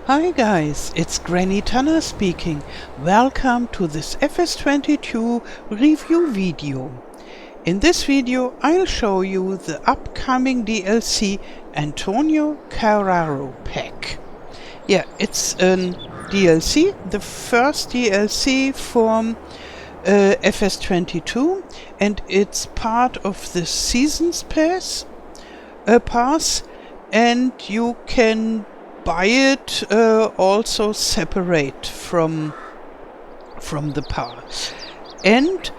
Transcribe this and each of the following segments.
Hi guys, it's Granny Tana speaking. Welcome to this FS22 review video. In this video I'll show you the upcoming DLC Antonio Carraro pack. Yeah, it's a DLC, the first DLC from FS22, and it's part of the Seasons Pass, and you can buy it also separate from the pass. And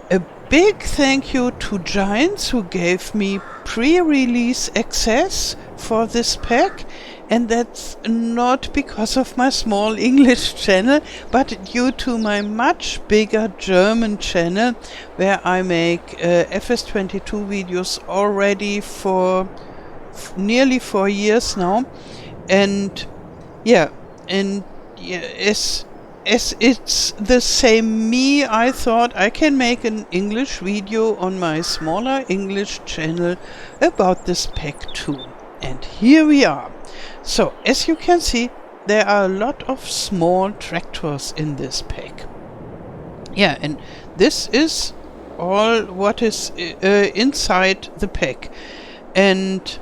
a big thank you to Giants who gave me pre-release access for this pack, and that's not because of my small English channel, but due to my much bigger German channel, where I make FS22 videos already for nearly 4 years now. And as it's the same me, I thought I can make an English video on my smaller English channel about this pack too. And here we are. So as you can see, there are a lot of small tractors in this pack. Yeah, and this is all what is inside the pack. And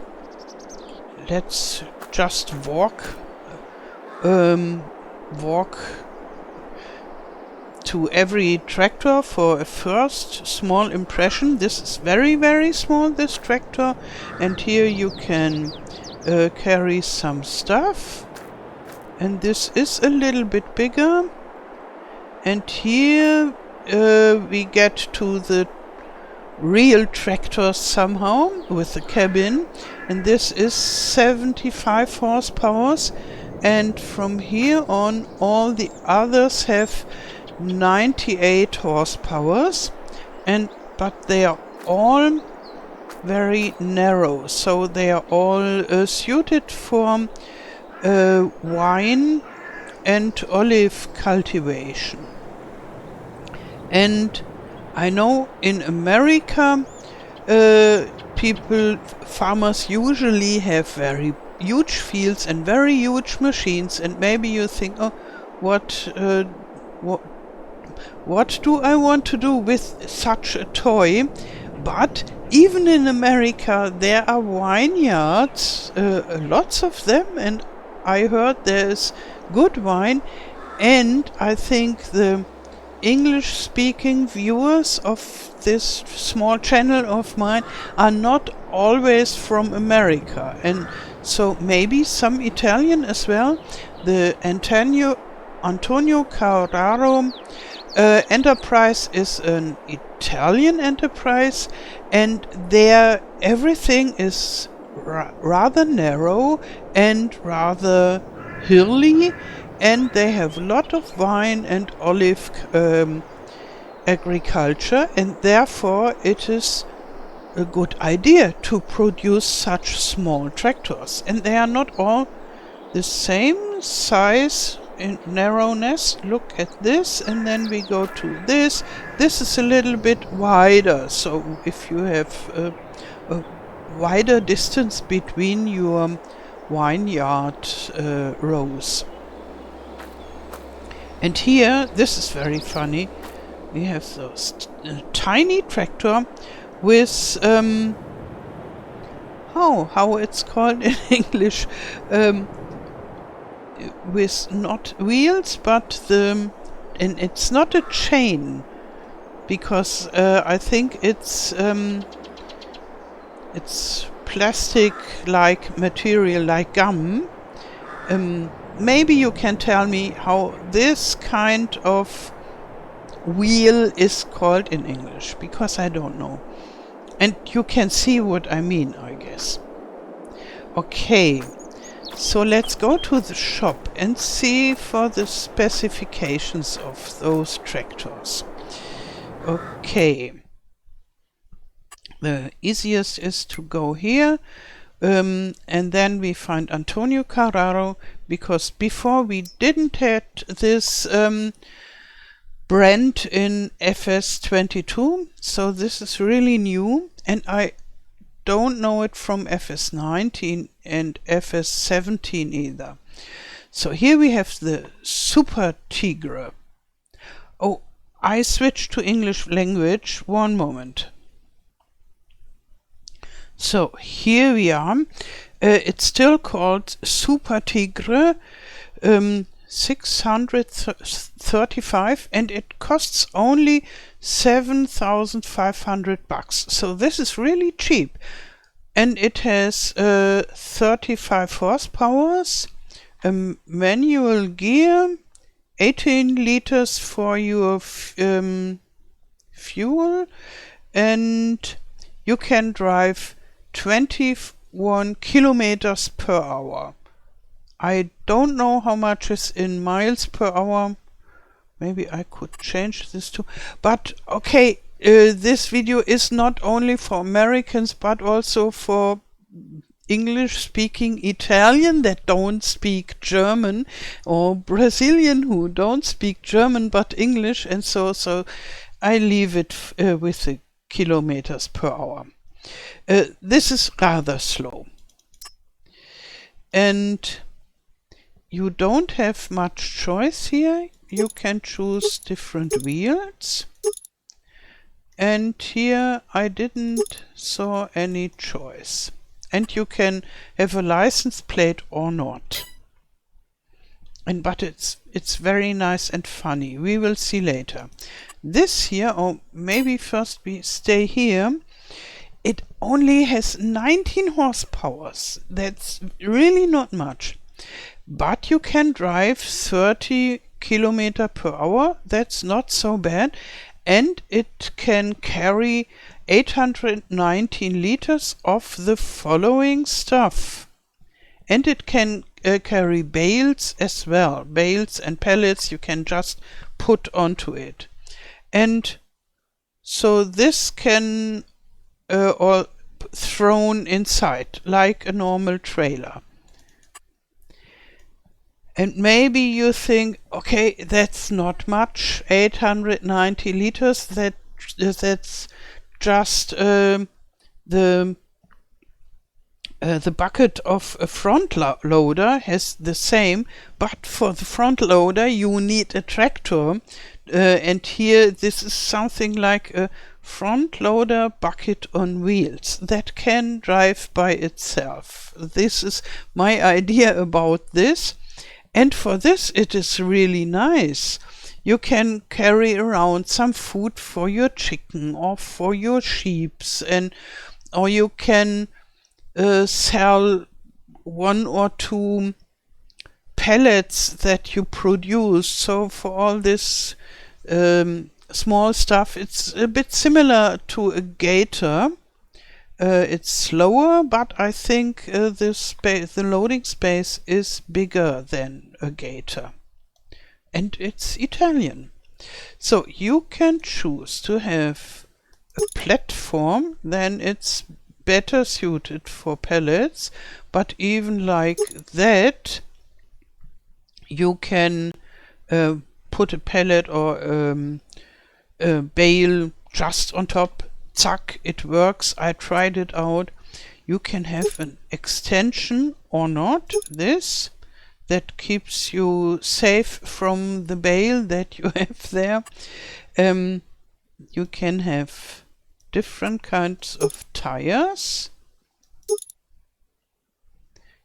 let's just walk to every tractor for a first small impression. This is very, very small, this tractor, and here you can carry some stuff, and this is a little bit bigger, and here we get to the real tractor somehow with the cabin, and this is 75 horsepower, and from here on all the others have 98 horsepower, but they are all very narrow, so they are all suited for wine and olive cultivation. And I know in America farmers usually have very huge fields and very huge machines, and maybe you think, oh, what do I want to do with such a toy? But even in America there are vineyards, lots of them, and I heard there is good wine, and I think the English-speaking viewers of this small channel of mine are not always from America, and so maybe some Italian as well. The Antonio Carraro enterprise is an Italian enterprise, and there everything is rather narrow and rather hilly, and they have a lot of vine and olive agriculture, and therefore it is a good idea to produce such small tractors. And they are not all the same size in narrowness. Look at this, and then we go to this. This is a little bit wider, so if you have a wider distance between your vineyard rows. And here, this is very funny, we have those tiny tractor with how it's called in English, with not wheels, but and it's not a chain, because I think it's plastic-like material, like gum. Maybe you can tell me how this kind of wheel is called in English, because I don't know. And you can see what I mean, I guess. Okay, so let's go to the shop and see for the specifications of those tractors. Okay, the easiest is to go here. And then we find Antonio Carraro, because before we didn't have this brand in FS22, so this is really new, and I don't know it from FS19 and FS17 either. So here we have the Super Tigre. Oh, I switched to English language. One moment. So here we are. It's still called Super Tigre 635, and it costs only 7,500 bucks. So this is really cheap. And it has 35 horsepower, manual gear, 18 liters for your fuel, and you can drive 21 kilometers per hour. I don't know how much is in miles per hour. Maybe I could change this too. But okay, this video is not only for Americans but also for English-speaking Italian that don't speak German, or Brazilian who don't speak German but English, and so I leave it with the kilometers per hour. This is rather slow. And you don't have much choice here. You can choose different wheels. And here I didn't saw any choice. And you can have a license plate or not. But it's very nice and funny. We will see later. This here, or maybe first we stay here. It only has 19 horsepower. That's really not much. But you can drive 30 kilometers per hour. That's not so bad. And it can carry 819 liters of the following stuff. And it can carry bales as well. Bales and pallets you can just put onto it. And so this can all thrown inside like a normal trailer. And maybe you think, okay, that's not much, 890 liters, that's just the bucket of a front loader has the same, but for the front loader you need a tractor, and here this is something like a front loader bucket on wheels that can drive by itself. This is my idea about this, and for this it is really nice. You can carry around some food for your chicken or for your sheep, or you can sell 1 or 2 pellets that you produce. So for all this small stuff, it's a bit similar to a gator. It's slower, but I think the loading space is bigger than a gator. And it's Italian. So you can choose to have a platform, then it's better suited for pallets, but even like that you can put a pallet or a bale just on top. Zack, it works. I tried it out. You can have an extension or not, this that keeps you safe from the bale that you have there. You can have different kinds of tires.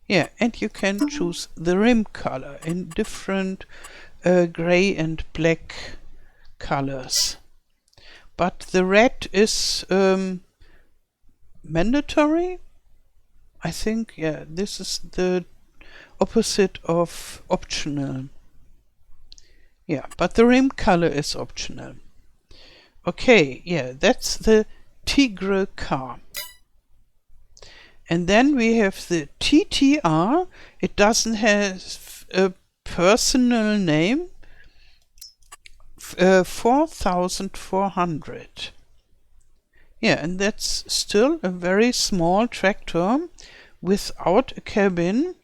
Yeah, and you can choose the rim color in different gray and black colors. But the red is mandatory. I think, yeah, this is the opposite of optional. Yeah, but the rim color is optional. Okay, yeah, that's the Tigre car. And then we have the TTR. It doesn't have a personal name. 4,400. Yeah, and that's still a very small tractor without a cabin,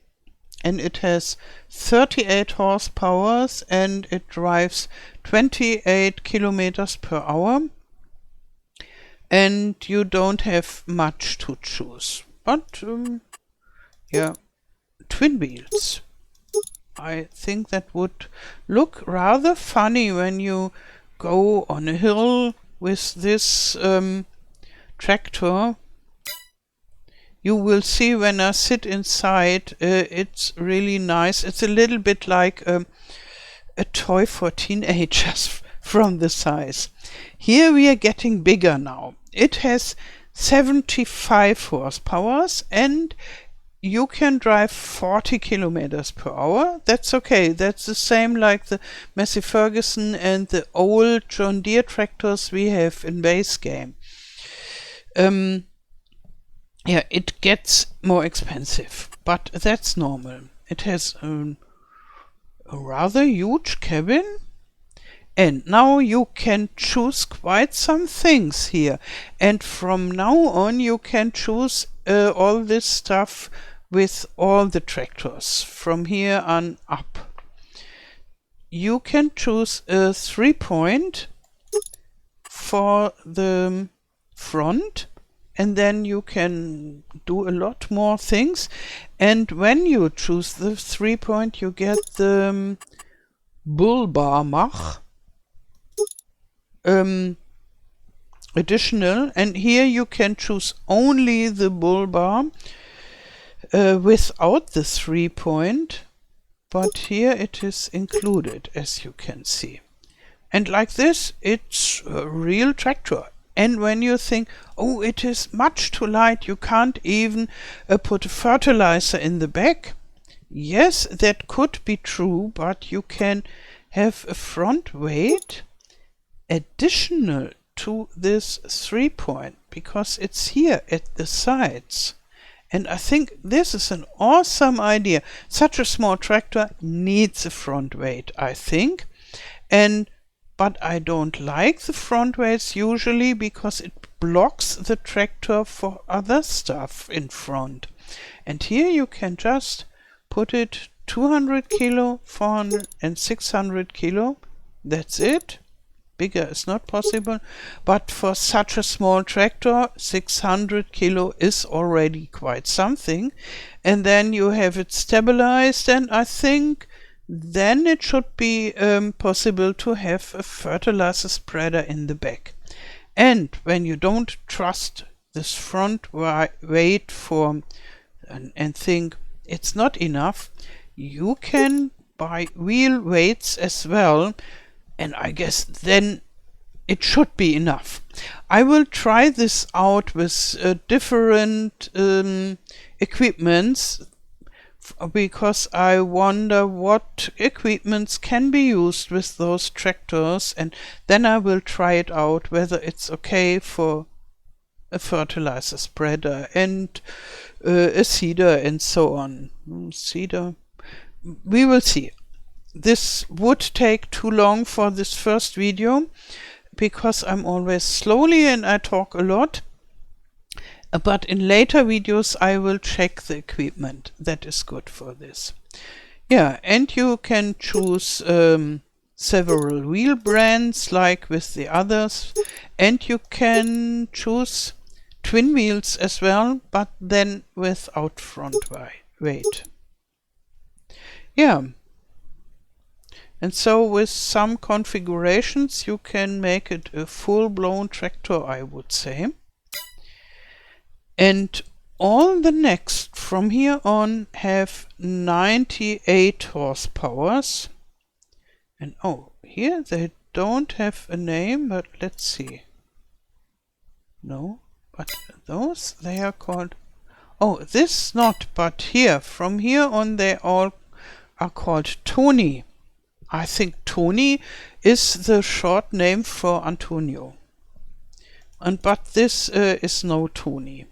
and it has 38 horsepower and it drives 28 kilometers per hour, and you don't have much to choose. But yeah, twin wheels. I think that would look rather funny when you go on a hill with this tractor. You will see when I sit inside, it's really nice. It's a little bit like a toy for teenagers from the size. Here we are getting bigger now. It has 75 horsepower and you can drive 40 kilometers per hour. That's okay. That's the same like the Massey Ferguson and the old John Deere tractors we have in base game. Yeah, it gets more expensive, but that's normal. It has a rather huge cabin. And now you can choose quite some things here. And from now on you can choose all this stuff with all the tractors from here on up. You can choose a 3-point for the front, and then you can do a lot more things. And when you choose the 3-point, you get the bull bar mach additional, and here you can choose only the bull bar without the 3-point, but here it is included, as you can see. And like this, it's a real tractor. And when you think, oh, it is much too light, you can't even put a fertilizer in the back. Yes, that could be true, but you can have a front weight additional to this 3-point, because it's here at the sides. And I think this is an awesome idea. Such a small tractor needs a front weight, I think. But I don't like the front weights usually because it blocks the tractor for other stuff in front. And here you can just put it 200 kilo, 400 and 600 kilo. That's it. Bigger is not possible, but for such a small tractor 600 kilo is already quite something. And then you have it stabilized, and I think then it should be possible to have a fertilizer spreader in the back. And when you don't trust this front weight for and think it's not enough, you can buy wheel weights as well. And I guess then it should be enough. I will try this out with different equipments, because I wonder what equipments can be used with those tractors, and then I will try it out whether it's okay for a fertilizer spreader and a seeder and so on. Seeder, we will see. This would take too long for this first video because I'm always slowly and I talk a lot. But in later videos I will check the equipment that is good for this. Yeah, and you can choose several wheel brands like with the others, and you can choose twin wheels as well, but then without front weight. Yeah. And so with some configurations you can make it a full-blown tractor, I would say. And all the next from here on have 98 horsepower. And oh, here they don't have a name, but let's see. No, but those, they are called, oh, this not, but here, from here on they all are called Tony. I think Tony is the short name for Antonio. But this is no Tony.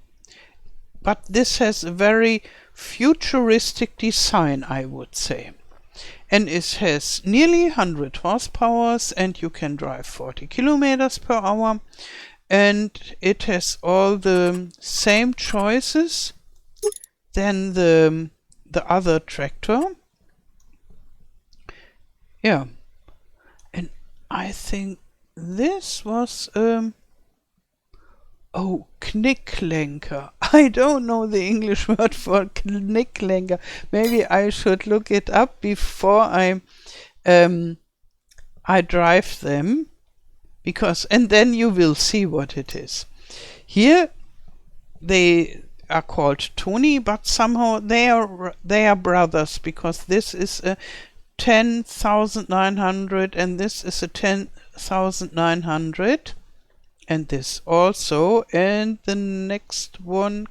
But this has a very futuristic design, I would say. And it has nearly 100 horsepower, and you can drive 40 kilometers per hour. And it has all the same choices than the other tractor. Yeah, and I think this was oh, Knicklenker. I don't know the English word for knicklenker. Maybe I should look it up before I drive them, and then you will see what it is. Here they are called Tony, but somehow they are brothers, because this is a 10,900 and this is a 10,900, and this also, and the next one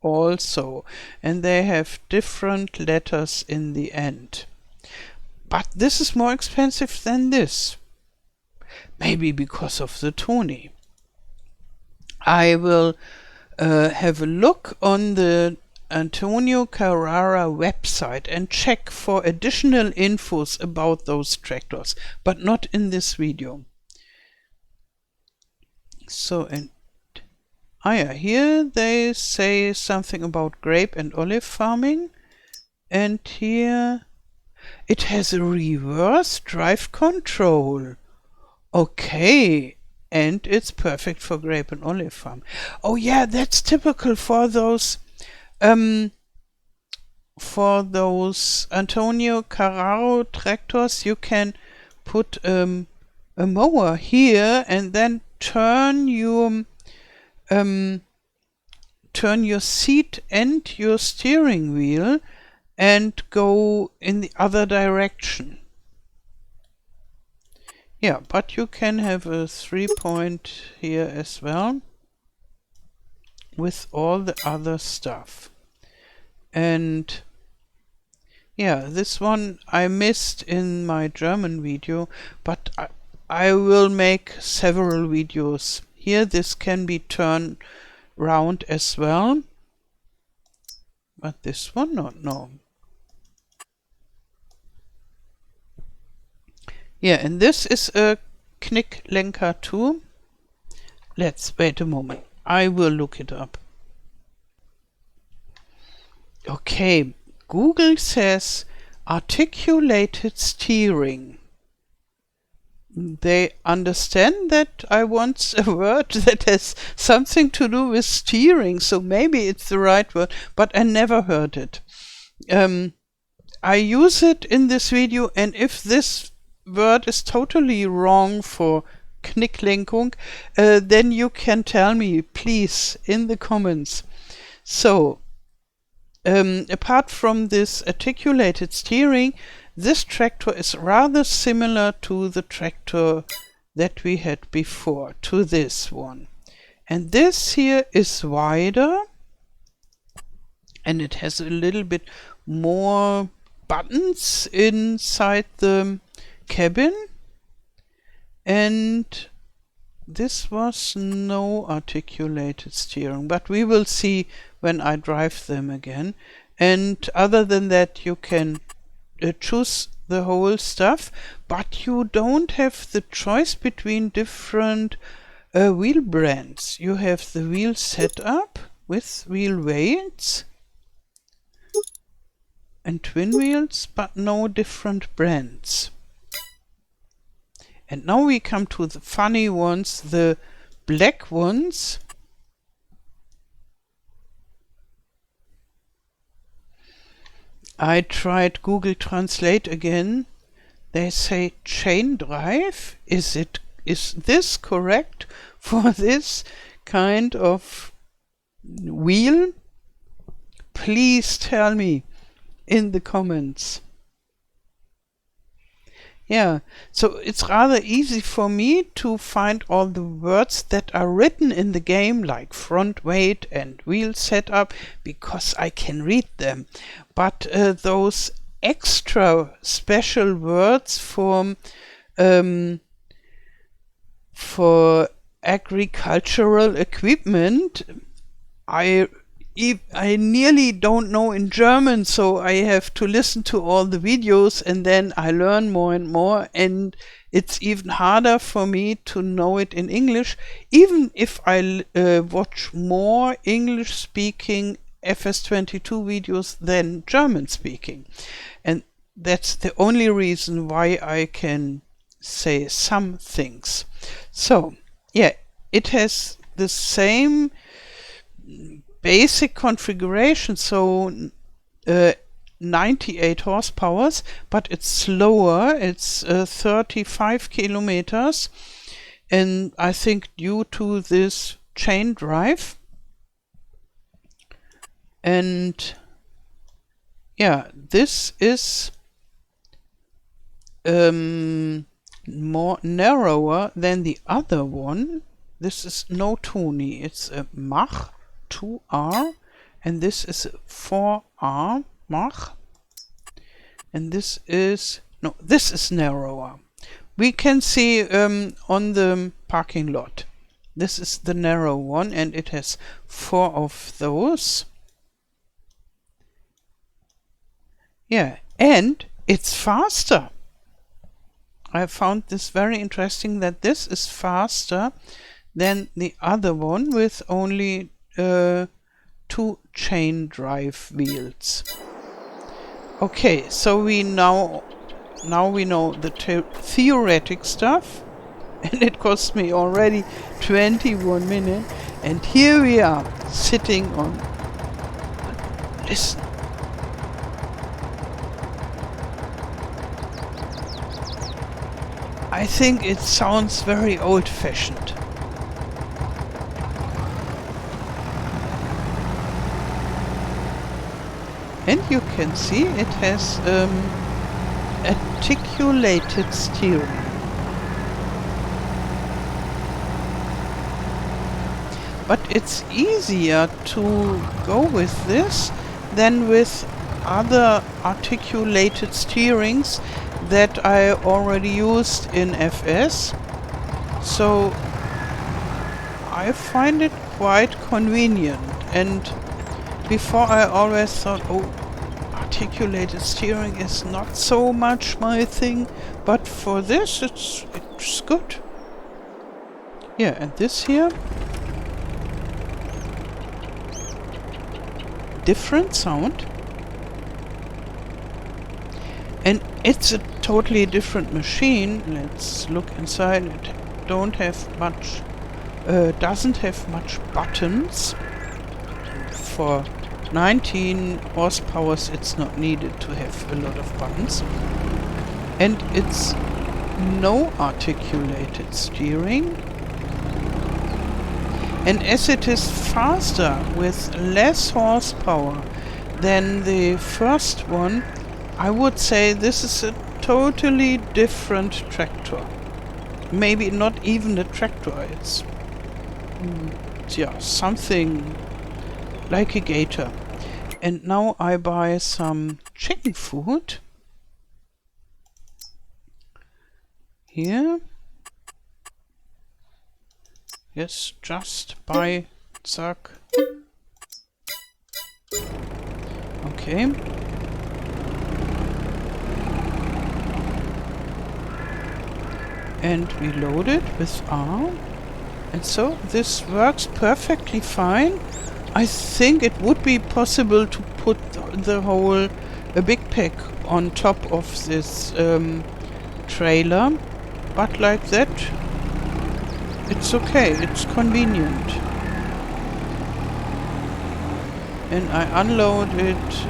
also, and they have different letters in the end. But this is more expensive than this. Maybe because of the Tony. I will have a look on the Antonio Carraro website and check for additional infos about those tractors, but not in this video. So, and here they say something about grape and olive farming, and here it has a reverse drive control. Okay, and it's perfect for grape and olive farm. Oh yeah, that's typical for those Antonio Carraro tractors. You can put a mower here and then turn your seat and your steering wheel and go in the other direction. Yeah, but you can have a 3-point here as well with all the other stuff. And yeah, this one I missed in my German video, but I will make several videos. Here this can be turned round as well, but this one not, no. Yeah, and this is a Knicklenker too. Let's wait a moment. I will look it up. Okay, Google says articulated steering. They understand that I want a word that has something to do with steering, so maybe it's the right word, but I never heard it. I use it in this video, and if this word is totally wrong for Knicklenkung, then you can tell me, please, in the comments. So, apart from this articulated steering, this tractor is rather similar to the tractor that we had before, to this one. And this here is wider, and it has a little bit more buttons inside the cabin, and this was no articulated steering, but we will see when I drive them again. And other than that, you can choose the whole stuff, but you don't have the choice between different wheel brands. You have the wheel setup with wheel weights and twin wheels, but no different brands. And now we come to the funny ones, the black ones. I tried Google Translate again. They say chain drive. Is this correct for this kind of wheel? Please tell me in the comments. Yeah, so it's rather easy for me to find all the words that are written in the game, like front weight and wheel setup, because I can read them. But those extra special words for agricultural equipment, I nearly don't know in German, so I have to listen to all the videos and then I learn more and more, and it's even harder for me to know it in English, even if I watch more English speaking FS22 videos than German speaking. And that's the only reason why I can say some things. So yeah, it has the same basic configuration, so 98 horsepower, but it's slower. It's 35 kilometers, and I think due to this chain drive. And yeah, this is more narrower than the other one. This is no Tony, it's a Mach 2R, and this is a 4R Mach, and this is narrower. We can see on the parking lot. This is the narrow one, and it has 4 of those. Yeah, and it's faster. I found this very interesting, that this is faster than the other one with only 2 chain drive wheels. Okay, so we now we know the theoretic stuff, and it cost me already 21 minutes, and here we are sitting on. Listen. I think it sounds very old-fashioned. And you can see it has articulated steering. But it's easier to go with this than with other articulated steerings that I already used in FS. So I find it quite convenient. And before I always thought, oh, articulated steering is not so much my thing, but for this it's good. Yeah, and this here, different sound, and it's a totally different machine. Let's look inside. It doesn't have much buttons. For 19 horsepower it's not needed to have a lot of buttons, and it's no articulated steering. And as it is faster with less horsepower than the first one, I would say this is a totally different tractor. Maybe not even a tractor, it's yeah, something like a gator. And now I buy some chicken food. Here. Yes, just buy, zack. Okay. And we load it with R. And so this works perfectly fine. I think it would be possible to put the whole big pack on top of this trailer, but like that it's okay, it's convenient. And I unload it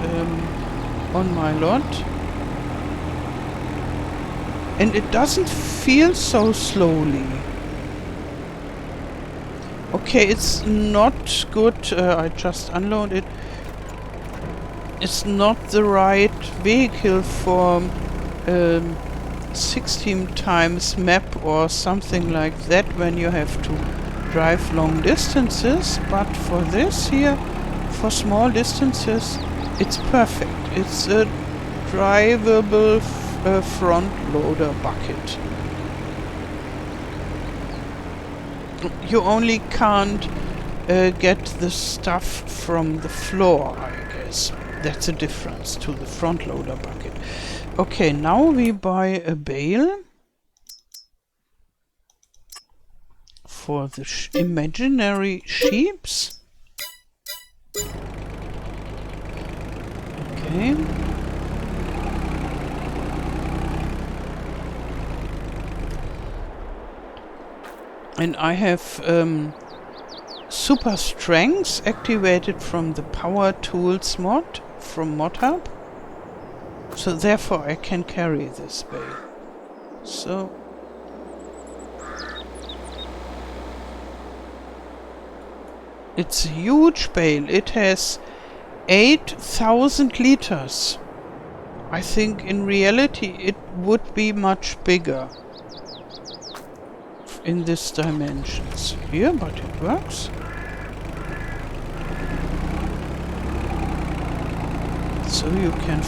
on my lot, and it doesn't feel so slowly. Okay, it's not good. I just unload it. It's not the right vehicle for 16 times map or something like that when you have to drive long distances, but for this here, for small distances, it's perfect. It's a drivable front loader bucket. You only can't get the stuff from the floor, I guess. That's a difference to the front loader bucket. Okay, now we buy a bale for the imaginary sheeps. Okay. And I have super strength activated from the power tools mod from ModHub. So therefore I can carry this bale. So it's a huge bale. It has 8,000 liters. I think in reality it would be much bigger in this dimensions here, but it works. So you can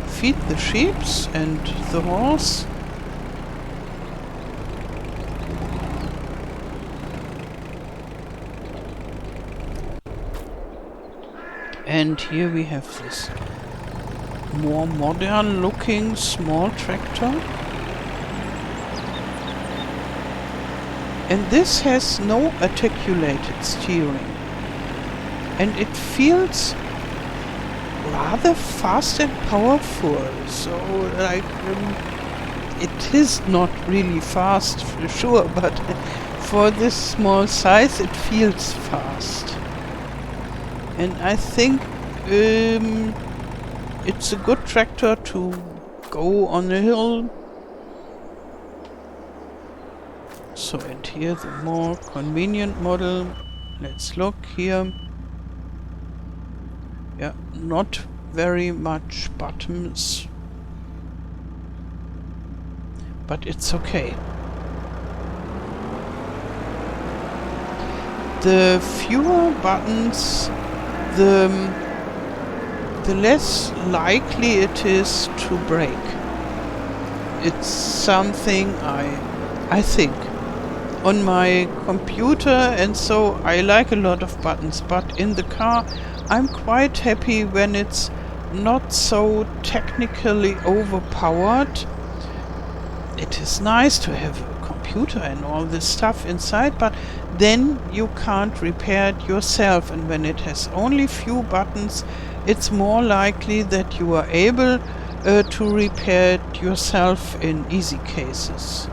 feed the sheep and the horse. And here we have this more modern looking small tractor. And this has no articulated steering. And it feels rather fast and powerful. So like it is not really fast for sure, but for this small size it feels fast. And I think it's a good tractor to go on a hill. So, and here the more convenient model. Let's look here. Yeah, not very much buttons, but it's okay. The fewer buttons, the less likely it is to break. It's something I think. On my computer and so I like a lot of buttons, but in the car I'm quite happy when it's not so technically overpowered. It is nice to have a computer and all this stuff inside, but then you can't repair it yourself, and when it has only few buttons it's more likely that you are able to repair it yourself in easy cases.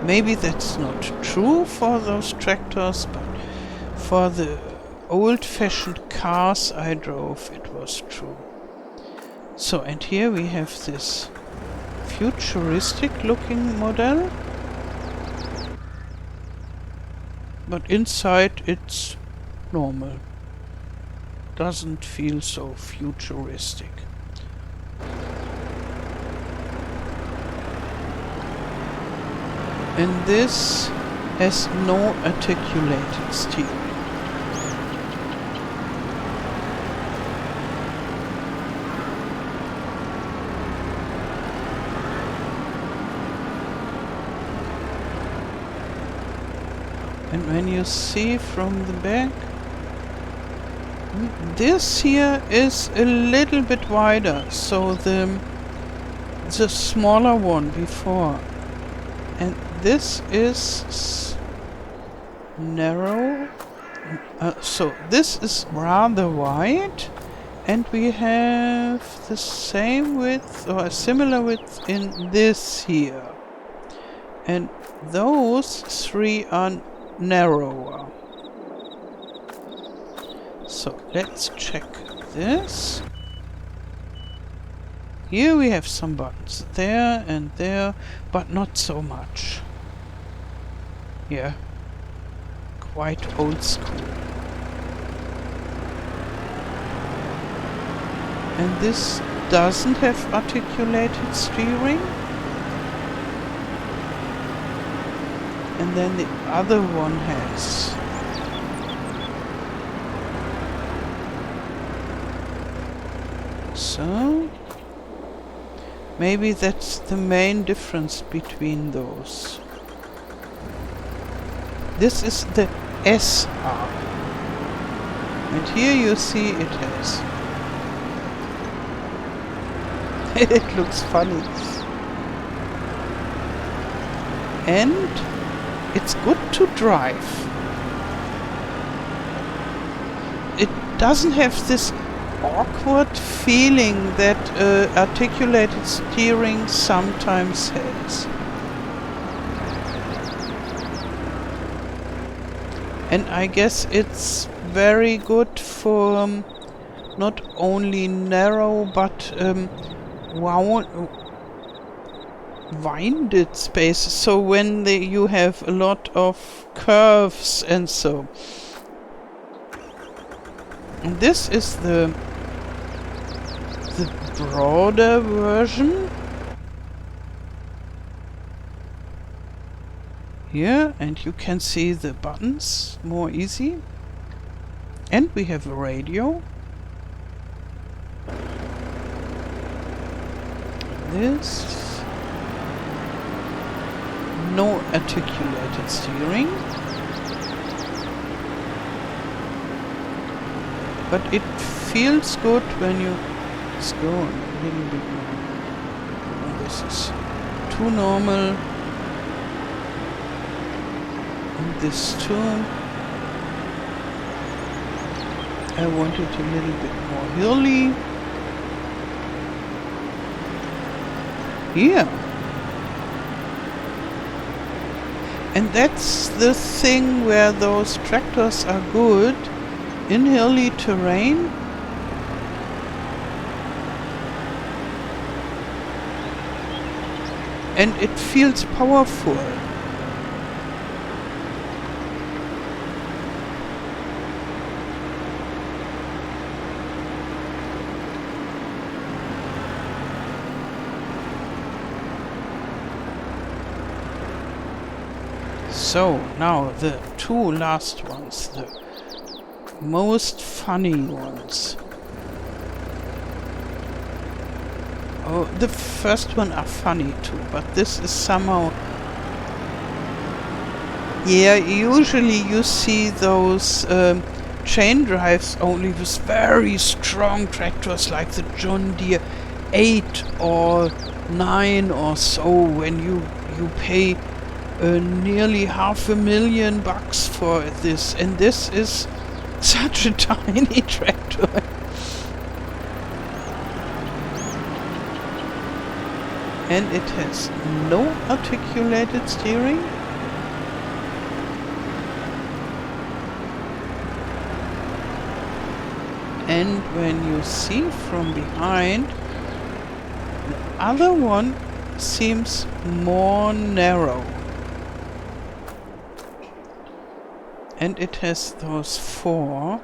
Maybe that's not true for those tractors, but for the old-fashioned cars I drove it was true. So, and here we have this futuristic looking model, but inside it's normal. Doesn't feel so futuristic. And this has no articulated steering. And when you see from the back, this here is a little bit wider, so the smaller one before. And this is narrow, so this is rather wide, and we have the same width or a similar width in this here, and those three are narrower. So let's check this. Here we have some buttons there and there, but not so much. Yeah, quite old school. And this doesn't have articulated steering. And then the other one has. So maybe that's the main difference between those. This is the S arm. And here you see it has. It looks funny. And it's good to drive. It doesn't have this awkward feeling that articulated steering sometimes has. And I guess it's very good for not only narrow but winded spaces. So when you have a lot of curves and so. And this is the broader version. Here, and you can see the buttons more easy. And we have a radio. This. No articulated steering. But it feels good when you just go a little bit more. Oh, this is too normal. And this too. I want it a little bit more hilly. Here. And that's the thing where those tractors are good in hilly terrain. And it feels powerful. So, now the two last ones, the most funny ones. Oh, the first one are funny too, but this is somehow... Yeah, usually you see those chain drives only with very strong tractors like the John Deere 8 or 9 or so, when you pay nearly $500,000 for this, and this is such a tiny tractor. And it has no articulated steering. And when you see from behind, the other one seems more narrow. And it has those four.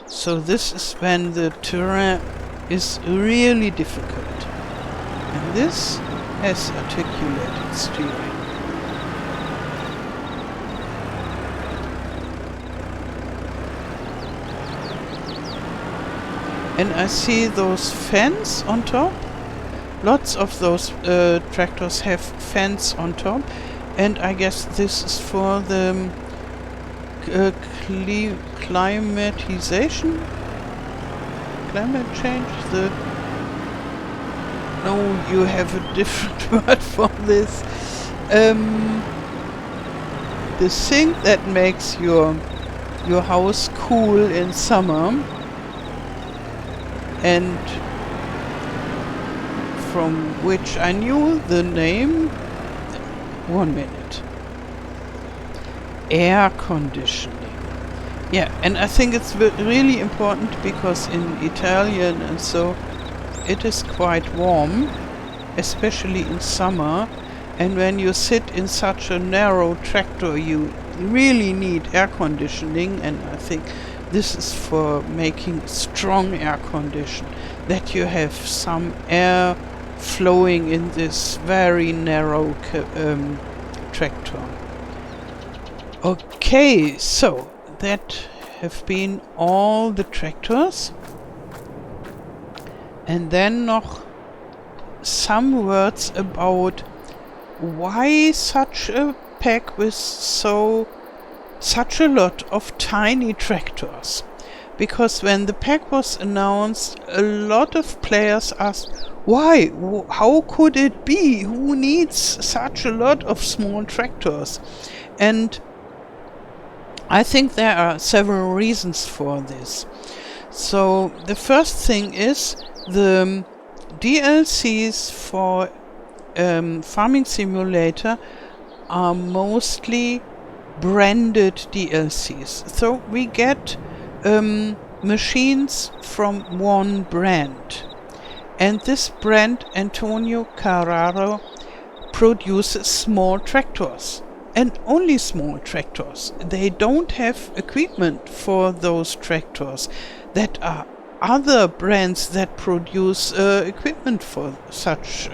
So this is when the terrain is really difficult. And this has articulated steering. And I see those fans on top. Lots of those tractors have fans on top. And I guess this is for the climatization? Climate change? No, you have a different word for this. The thing that makes your house cool in summer, and from which I knew the name. 1 minute. Air conditioning. Yeah, and I think it's really important because in Italian and so it is quite warm, especially in summer, and when you sit in such a narrow tractor you really need air conditioning, and I think this is for making strong air condition, that you have some air flowing in this very narrow tractor. Okay, so that have been all the tractors. And then noch some words about why such a pack with such a lot of tiny tractors. Because when the pack was announced, a lot of players asked, why? How could it be? Who needs such a lot of small tractors? And I think there are several reasons for this. So the first thing is the DLCs for Farming Simulator are mostly branded DLCs. So we get machines from one brand. And this brand, Antonio Carraro, produces small tractors. And only small tractors. They don't have equipment for those tractors. That are other brands that produce equipment for such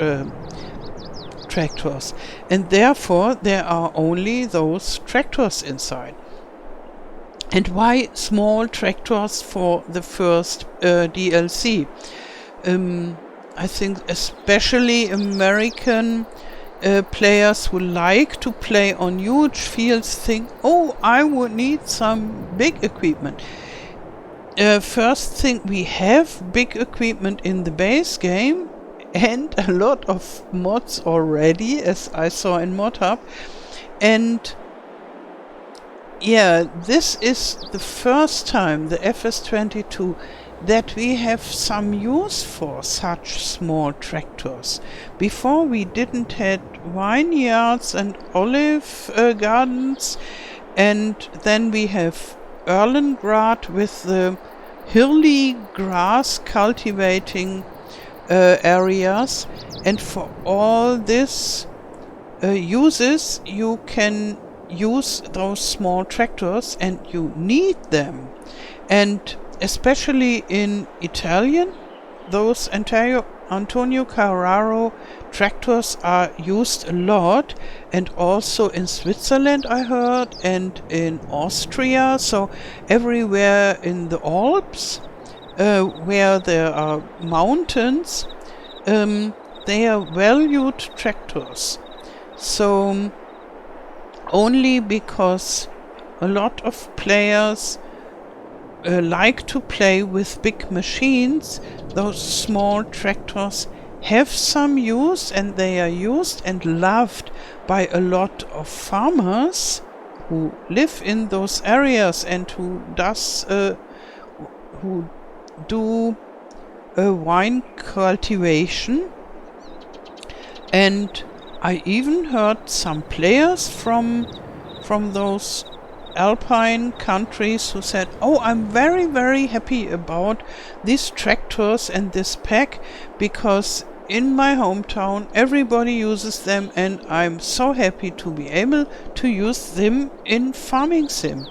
tractors. And therefore there are only those tractors inside. And why small tractors for the first DLC? I think especially American players who like to play on huge fields think, oh, I would need some big equipment. First thing, we have big equipment in the base game and a lot of mods already, as I saw in ModHub. And yeah, this is the first time, the FS22, that we have some use for such small tractors. Before we didn't had vineyards and olive gardens, and then we have Erlengrad with the hilly grass cultivating areas, and for all this uses you can use those small tractors and you need them. And especially in Italian, those Antonio Carraro tractors are used a lot, and also in Switzerland I heard, and in Austria, so everywhere in the Alps where there are mountains, they are valued tractors. So only because a lot of players like to play with big machines, those small tractors have some use, and they are used and loved by a lot of farmers who live in those areas and who do wine cultivation. And I even heard some players from those Alpine countries who said, oh, I'm very, very happy about these tractors and this pack, because in my hometown everybody uses them and I'm so happy to be able to use them in farming sim.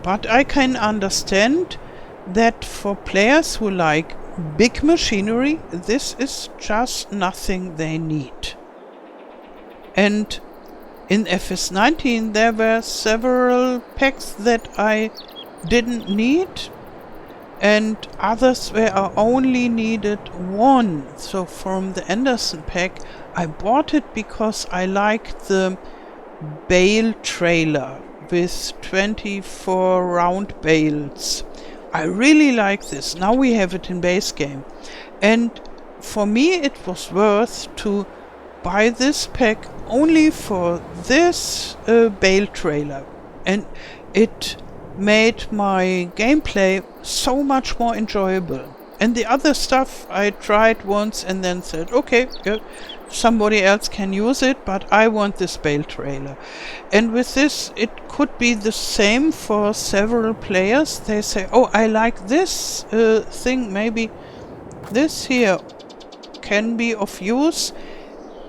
But I can understand that for players who like big machinery, this is just nothing they need. And in FS19 there were several packs that I didn't need, and others where I only needed one. So from the Anderson pack I bought it because I liked the bale trailer with 24 round bales. I really like this. Now we have it in base game, and for me it was worth to buy this pack only for this bale trailer, and it made my gameplay so much more enjoyable. And the other stuff I tried once and then said, okay, yeah, somebody else can use it, but I want this bale trailer. And with this it could be the same for several players. They say, oh, I like this thing, maybe this here can be of use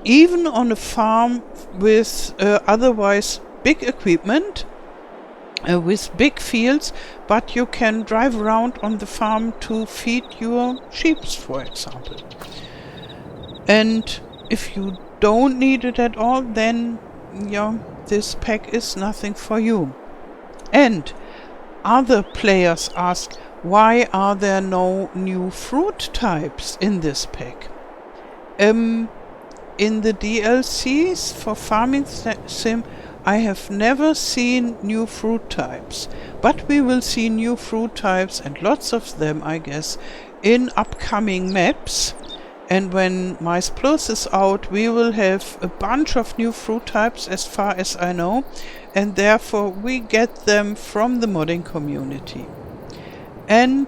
even on a farm with otherwise big equipment, with big fields, but you can drive around on the farm to feed your sheep, for example. And if you don't need it at all, then yeah, this pack is nothing for you. And other players ask, why are there no new fruit types in this pack? In the DLCs for Farming Sim, I have never seen new fruit types, but we will see new fruit types, and lots of them, I guess, in upcoming maps. And when Mice Plus is out, we will have a bunch of new fruit types as far as I know, and therefore we get them from the modding community. And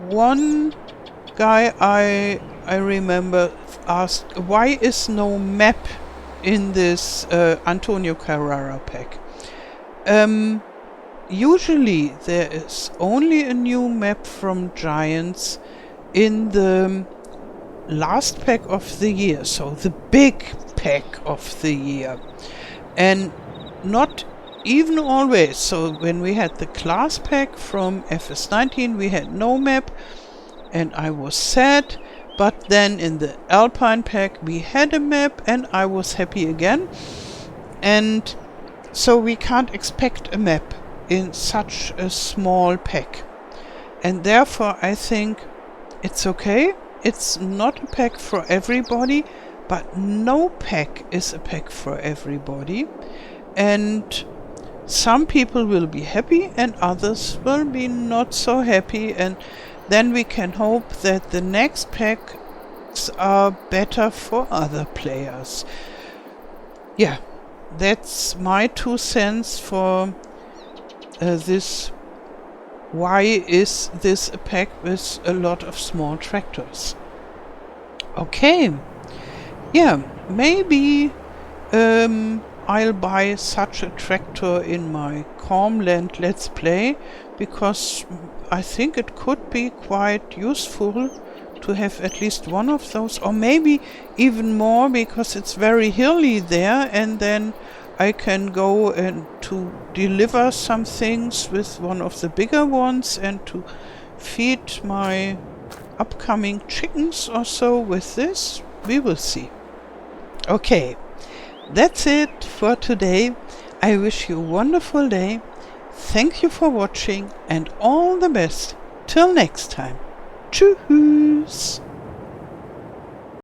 one guy I remember asked, why is no map in this Antonio Carraro pack. Usually there is only a new map from Giants in the last pack of the year, so the big pack of the year, and not even always. So when we had the class pack from FS19 we had no map and I was sad, but then in the Alpine pack we had a map and I was happy again. And so we can't expect a map in such a small pack, and therefore I think it's okay. It's not a pack for everybody, but no pack is a pack for everybody, and some people will be happy and others will be not so happy, and then we can hope that the next packs are better for other players. Yeah, that's my 2 cents for this. Why is this a pack with a lot of small tractors? Okay, yeah, maybe I'll buy such a tractor in my Calmland Let's Play, because I think it could be quite useful to have at least one of those, or maybe even more, because it's very hilly there, and then I can go and to deliver some things with one of the bigger ones and to feed my upcoming chickens or so with this. We will see. Okay, that's it for today. I wish you a wonderful day. Thank you for watching and all the best. Till next time. Tschüss.